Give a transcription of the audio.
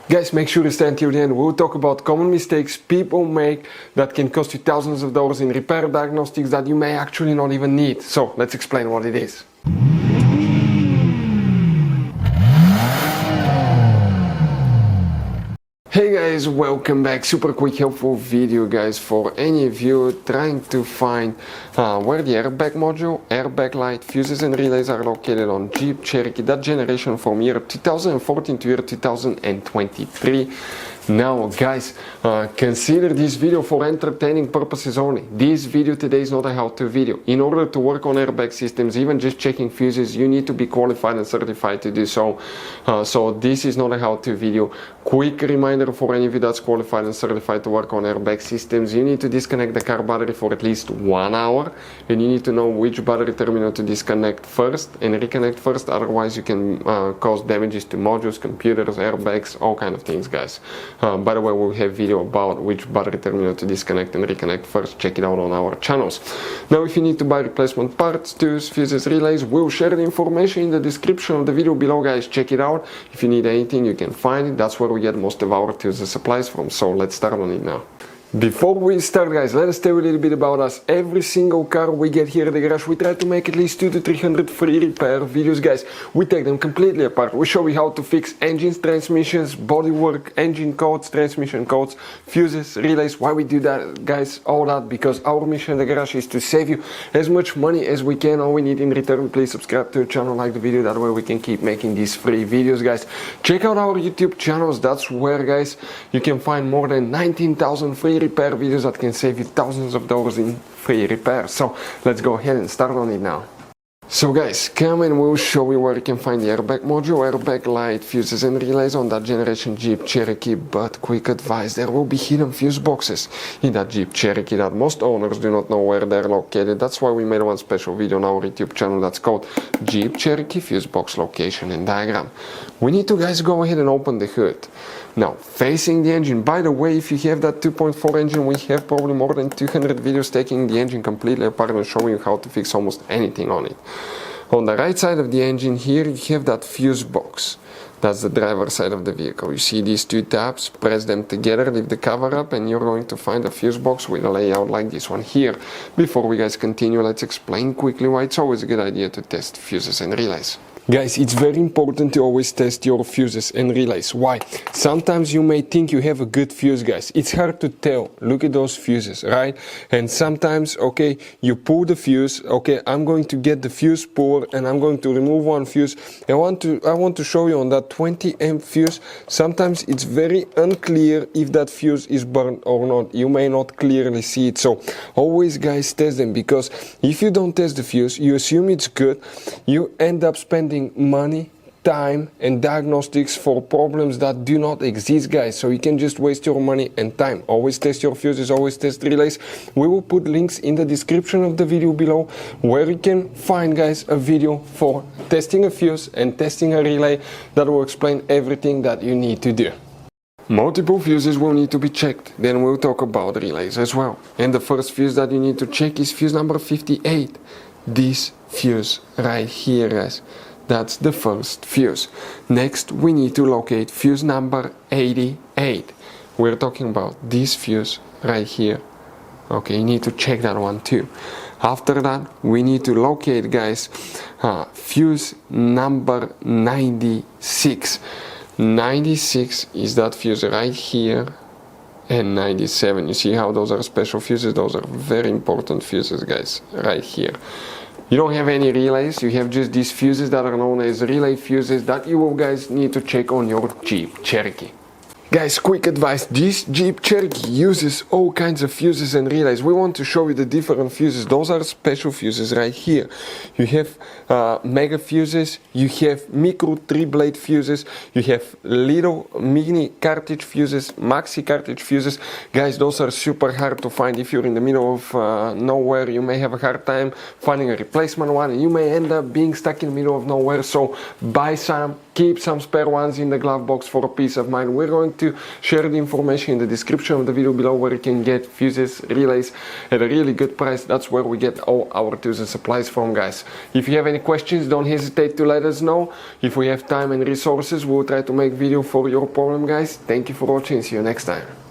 Guys, make sure to stay until the end. We'll talk about common mistakes people make that can cost you thousands of dollars in repair diagnostics that you may actually not even need. So let's explain what it is. Hey guys, welcome back. Super quick helpful video guys for any of you trying to find where the airbag module, airbag light, fuses and relays are located on Jeep Cherokee, that generation from year 2014 to year 2023. Now guys, consider this video for entertaining purposes only. This video today is not a how-to video. In order to work on airbag systems, even just checking fuses, you need to be qualified and certified to do so. So this is not a how-to video. Quick reminder for any of you that's qualified and certified to work on airbag systems, you need to disconnect the car battery for at least 1 hour, and you need to know which battery terminal to disconnect first and reconnect first, otherwise you can cause damages to modules, computers, airbags, all kind of things guys. By the way, we'll have video about which battery terminal to disconnect and reconnect first. Check it out on our channels. Now if you need to buy replacement parts, tools, fuses, relays, we'll share the information in the description of the video below guys. Check it out. If you need anything, you can find it. That's where we get most of our tools and supplies from. So let's start on it now. Before we start guys, let us tell you a little bit about us. Every single car we get here at the garage, we try to make at least 200 to 300 free repair videos guys. We take them completely apart. We show you how to fix engines, transmissions, bodywork, engine codes, transmission codes, fuses, relays. Why we do that guys, all that because our mission at the garage is to save you as much money as we can. All we need in return, please subscribe to the channel, like the video, that way we can keep making these free videos guys. Check out our YouTube channels, that's where guys you can find more than 19,000 free repair videos that can save you thousands of dollars in free repair. So let's go ahead and start on it now. So guys, come and we'll show you where you can find the airbag module, airbag light, fuses and relays on that generation Jeep Cherokee. But quick advice, there will be hidden fuse boxes in that Jeep Cherokee that most owners do not know where they're located. That's why we made one special video on our YouTube channel that's called Jeep Cherokee Fuse Box Location and Diagram. We need to guys go ahead and open the hood. Now, facing the engine, by the way, if you have that 2.4 engine, we have probably more than 200 videos taking the engine completely apart and showing you how to fix almost anything on it. On the right side of the engine here, you have that fuse box. That's the driver's side of the vehicle. You see these two tabs, press them together, lift the cover up, and you're going to find a fuse box with a layout like this one here. Before we guys continue, let's explain quickly why it's always a good idea to test fuses and relays. Guys, it's very important to always test your fuses and relays. Why? Sometimes you may think you have a good fuse, guys. It's hard to tell. Look at those fuses, right? And sometimes, okay, you pull the fuse. Okay, I'm going to get the fuse puller and I'm going to remove one fuse. I want to show you on that 20 amp fuse. Sometimes it's very unclear if that fuse is burned or not. You may not clearly see it. So always, guys, test them, because if you don't test the fuse, you assume it's good. You end up spending money, time and diagnostics for problems that do not exist guys. So you can just waste your money and time. Always test your fuses, always test relays. We will put links in the description of the video below where you can find guys a video for testing a fuse and testing a relay that will explain everything that you need to do. Multiple fuses will need to be checked, then we'll talk about relays as well. And the first fuse that you need to check is fuse number 58. This fuse right here guys. That's the first fuse. Next, we need to locate fuse number 88. We're talking about this fuse right here. Okay, you need to check that one too. After that, we need to locate, guys, fuse number 96. 96 is that fuse right here. And 97. You see how those are special fuses? Those are very important fuses, guys, right here. You don't have any relays, you have just these fuses that are known as relay fuses that you will guys need to check on your Jeep Cherokee. Guys, quick advice, this Jeep Cherokee uses all kinds of fuses and relays. We want to show you the different fuses. Those are special fuses right here. You have mega fuses, you have micro 3-blade fuses, you have little mini cartridge fuses, maxi cartridge fuses. Guys, those are super hard to find. If you're in the middle of nowhere, you may have a hard time finding a replacement one and you may end up being stuck in the middle of nowhere. So buy some, keep some spare ones in the glove box for peace of mind. We're going to share the information in the description of the video below where you can get fuses, relays at a really good price. That's where we get all our tools and supplies from, guys. If you have any questions, don't hesitate to let us know. If we have time and resources, we'll try to make video for your problem, guys. Thank you for watching. See you next time.